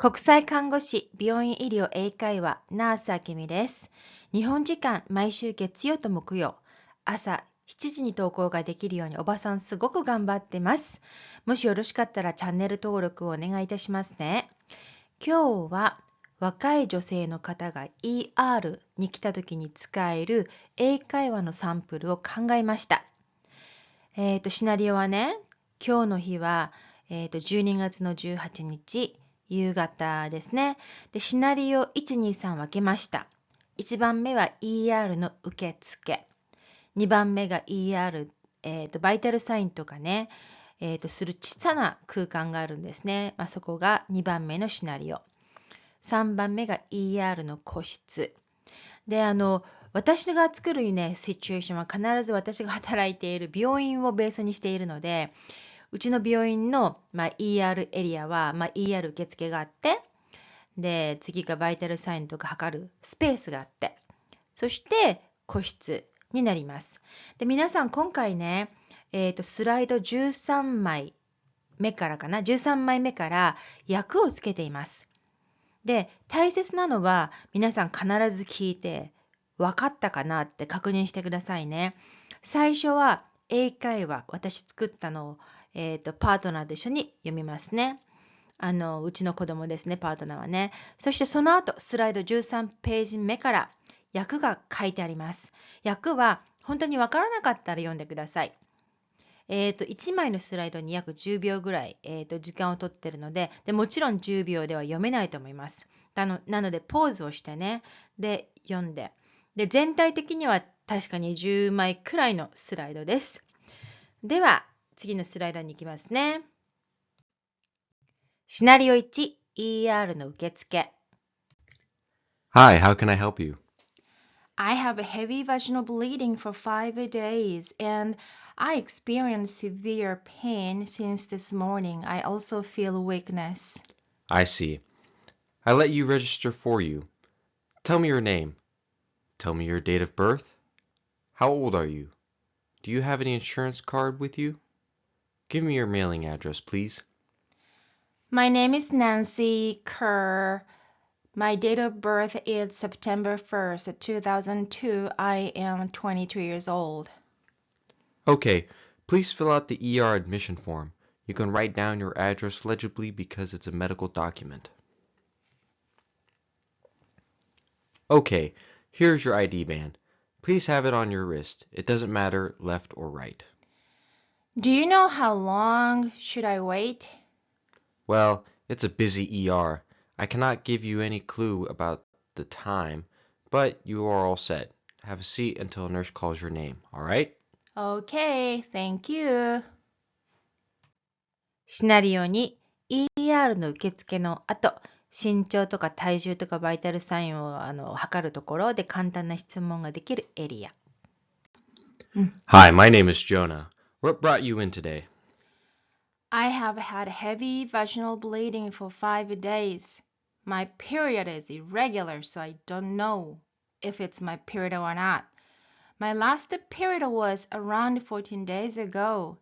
国際看護師、病院医療英会話、ナースあけみです。日本時間、毎週月曜と木曜、朝7時に投稿ができるようにおばさんすごく頑張ってます。もしよろしかったらチャンネル登録をお願いいたしますね。今日は若い女性の方が ER に来た時に使える英会話のサンプルを考えました。シナリオはね、今日の日は、12月の18日、夕方ですね。で、シナリオ1、2、3分けました。1番目は ER の受付。2番目が ER、バイタルサインとかね、する小さな空間があるんですね。そこが2番目のシナリオ。3番目が ER の個室。で、私が作るね、シチュエーションは必ず私が働いている病院をベースにしているので、うちの病院の、ER エリアは、ER 受付があって、で、次がバイタルサインとか測るスペースがあって、そして個室になります。で、皆さん今回ね、スライド13枚目からかな、13枚目から役をつけています。で、大切なのは皆さん必ず聞いて分かったかなって確認してくださいね。最初は英会話、私作ったのを、パートナーと一緒に読みますね。うちの子供ですね、パートナーはね。そしてその後、スライド13ページ目から訳が書いてあります。訳は本当に分からなかったら読んでください。1枚のスライドに約10秒ぐらい、時間をとっているので、もちろん10秒では読めないと思います。なので、ポーズをしてね、で、読んで。で、全体的には確かに10枚くらいのスライドです。では、次のスライドに行きますね。シナリオ1、ER の受付。Hi, how can I help you? I have a heavy vaginal bleeding for 5 days and I experience severe pain since this morning. I also feel weakness. I see. I let you register for you. Tell me your name. Tell me your date of birth. How old are you? Do you have any insurance card with you? Give me your mailing address, please. My name is Nancy Kerr. My date of birth is September 1st, 2002. I am 22 years old. Okay, please fill out the ER admission form. You can write down your address legibly because it's a medical document. Okay, here's your ID band. Please have it on your wrist. It doesn't matter left or right. Do you know how long should I wait? Well, it's a busy ER. I cannot give you any clue about the time, but you are all set. Have a seat until a nurse calls your name, all right? Okay, thank you. シナリオに ER の受付の後、身長とか体重とかバイタルサインを測るところで簡単な質問ができるエリア。Hi, my name is Jonah. What brought you in today? I have had heavy vaginal bleeding for 5 days. My period is irregular, so I don't know if it's my period or not. My last period was around 14 days ago.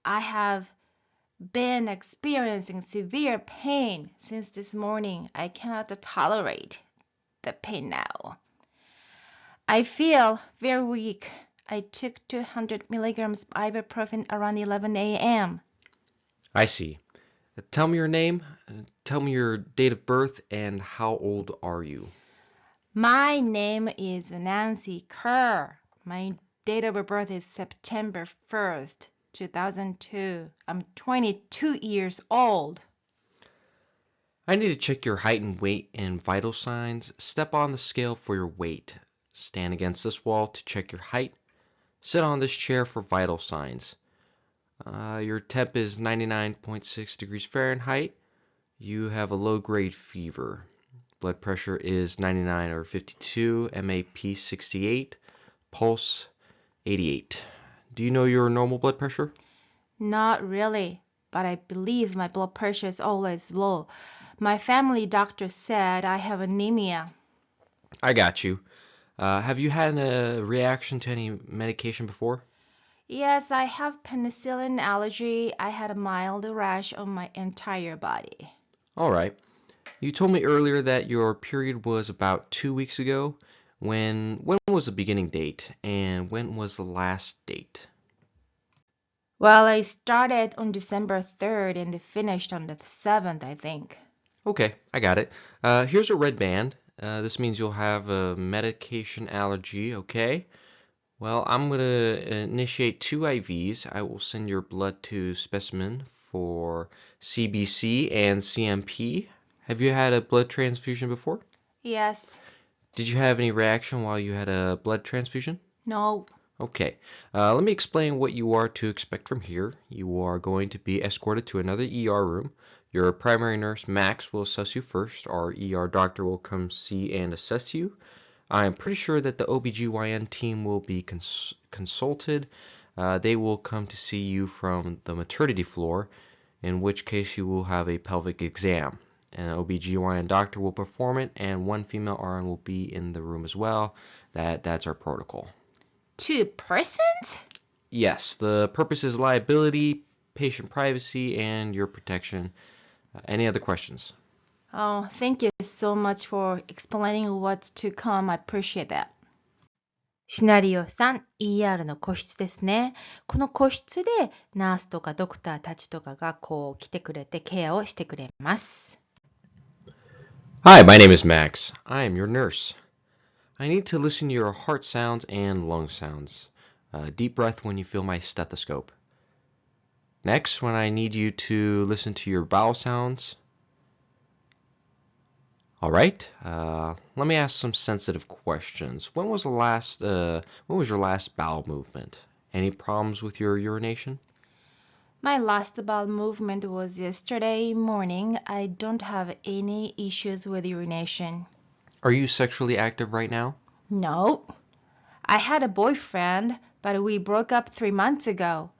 I have been experiencing severe pain since this morning. I cannot tolerate the pain now. I feel very weak. I took 200 milligrams ibuprofen around 11 a.m. I see. Tell me your name, tell me your date of birth, and how old are you? My name is Nancy Kerr. My date of birth is September 1st, 2002. I'm 22 years old. I need to check your height and weight and vital signs. Step on the scale for your weight. Stand against this wall to check your height. Sit on this chair for vital signs. Your temp is 99.6 degrees Fahrenheit. You have a low-grade fever. Blood pressure is 99 over 52, MAP 68, pulse 88. Do you know your normal blood pressure? Not really, but I believe my blood pressure is always low. My family doctor said I have anemia. I got you. Have you had a reaction to any medication before? Yes, I have penicillin allergy. I had a mild rash on my entire body. All right. You told me earlier that your period was about 2 weeks ago. When was the beginning date and when was the last date? Well, I started on December 3rd and finished on the 7th, I think. Okay, I got it. Here's a red band. This means you'll have a medication allergy, okay? Well, I'm going to initiate 2 IVs. I will send your blood to specimen for CBC and CMP. Have you had a blood transfusion before? Yes. Did you have any reaction while you had a blood transfusion? No. Okay, let me explain what you are to expect from here. You are going to be escorted to another ER room. Your primary nurse, Max, will assess you first. Our ER doctor will come see and assess you. I'm pretty sure that the OBGYN team will be consulted. They will come to see you from the maternity floor, in which case you will have a pelvic exam. An OBGYN doctor will perform it, and one female RN will be in the room as well. That's our protocol. 2 persons? Yes, the purpose is liability, patient privacy, and your protection. Any other questions? Oh, thank you so much for explaining what's to come. I appreciate that. シナリオ3、ER の個室ですね。この個室でナースとかドクターたちとかがこう来てくれてケアをしてくれます。Hi, my name is Max. I am your nurse. I need to listen to your heart sounds and lung sounds. Deep breath when you feel my stethoscope. Next, when I need you to listen to your bowel sounds. All right. Let me ask some sensitive questions. When was your last bowel movement? Any problems with your urination? My last bowel movement was yesterday morning. I don't have any issues with urination. Are you sexually active right now? No. I had a boyfriend, but we broke up 3 months ago.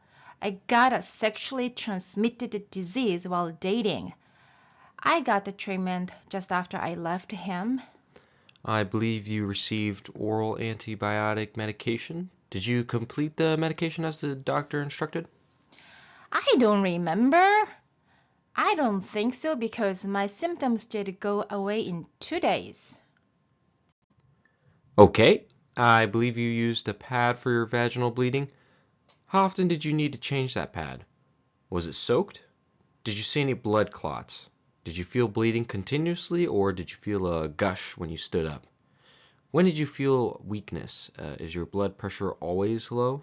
I got a sexually transmitted disease while dating. I got the treatment just after I left him. I believe you received oral antibiotic medication. Did you complete the medication as the doctor instructed? I don't remember. I don't think so because my symptoms did go away in 2 days. Okay. I believe you used a pad for your vaginal bleeding. How often did you need to change that pad? Was it soaked? Did you see any blood clots? Did you feel bleeding continuously or did you feel a gush when you stood up? When did you feel weakness? Is your blood pressure always low?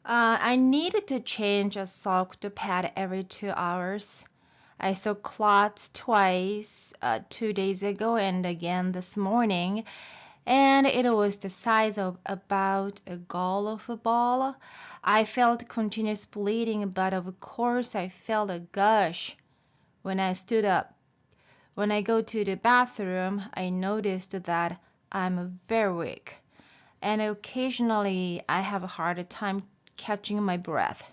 I needed to change a soaked pad every 2 hours. I saw clots twice, 2 days ago and again this morning, and it was the size of about a golf ball. I felt continuous bleeding, but of course I felt a gush when I stood up. When I go to the bathroom, I noticed that I'm very weak, and occasionally I have a hard time catching my breath.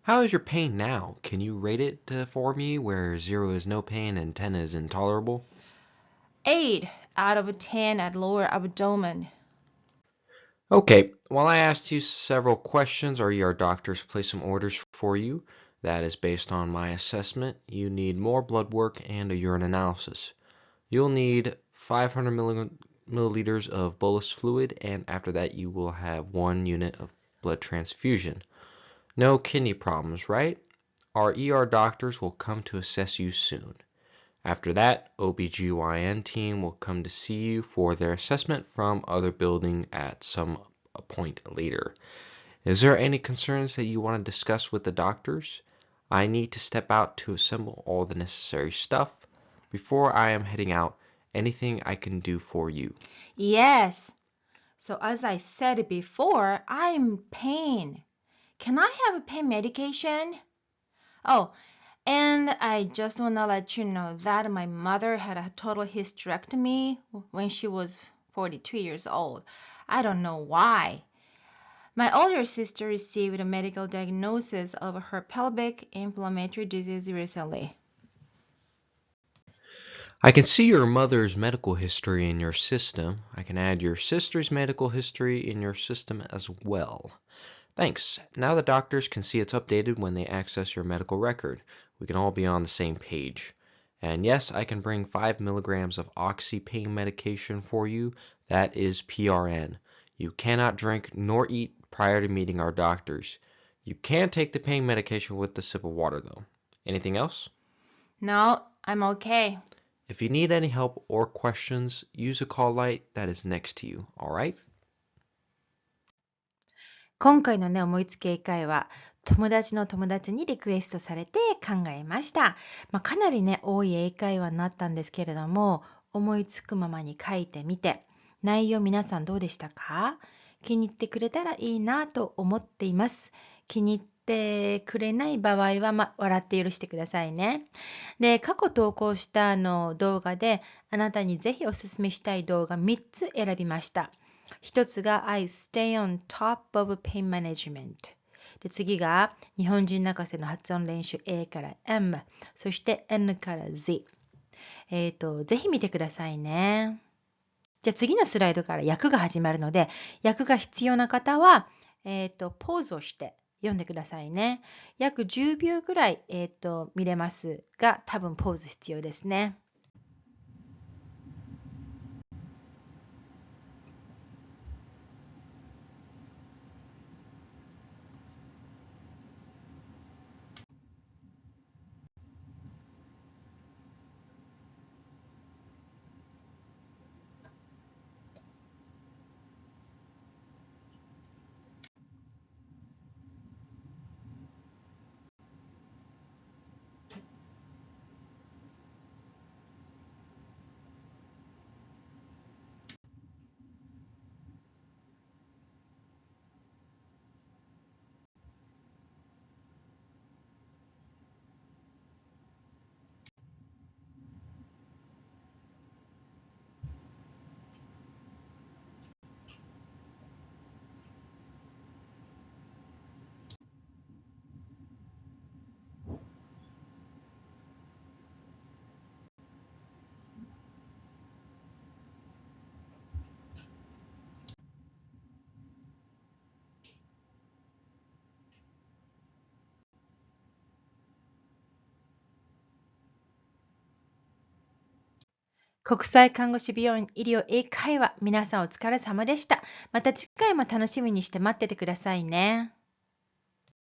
How is your pain now? Can you rate it for me where 0 is no pain and 10 is intolerable? 8 out of 10 at lower abdomen. Okay, while I asked you several questions, our ER doctors placed some orders for you. That is based on my assessment. You need more blood work and a urine analysis. You'll need 500 milliliters of bolus fluid, and after that you will have 1 unit of blood transfusion. No kidney problems, right? Our ER doctors will come to assess you soon. After that, OBGYN team will come to see you for their assessment from other building at some point later. Is there any concerns that you want to discuss with the doctors? I need to step out to assemble all the necessary stuff. Before I am heading out, anything I can do for you? Yes. So as I said before, I'm in pain. Can I have pain medication? Oh, and I just want to let you know that my mother had a total hysterectomy when she was 42 years old. I don't know why. My older sister received a medical diagnosis of her pelvic inflammatory disease recently. I can see your mother's medical history in your system. I can add your sister's medical history in your system as well. Thanks. Now the doctors can see it's updated when they access your medical record. We can all be on the same page. And yes, I can bring 5 milligrams of oxy pain medication for you. That is PRN. You cannot drink nor eat prior to meeting our doctors. You can take the pain medication with a sip of water, though. Anything else? No, I'm okay. If you need any help or questions, use a call light that is next to you, alright? 今回のね、思いつき英会話、友達の友達にリクエストされて考えました。かなりね、多い英会話になったんですけれども、思いつくままに書いてみて、内容皆さんどうでしたか？気に入ってくれたらいいなと思っています。気に入ってくれない場合は、笑って許してくださいね。で、過去投稿した動画で、あなたにぜひおすすめしたい動画3つ選びました。一つが I stay on top of pain management。で、次が日本人泣かせの発音練習 A から M、そして N から Z。ぜひ見てくださいね。じゃあ次のスライドから訳が始まるので、訳が必要な方は、ポーズをして読んでくださいね。約10秒ぐらい、見れますが、多分ポーズ必要ですね。国際看護師病院医療英会話、皆さんお疲れ様でした。また次回も楽しみにして待っててくださいね。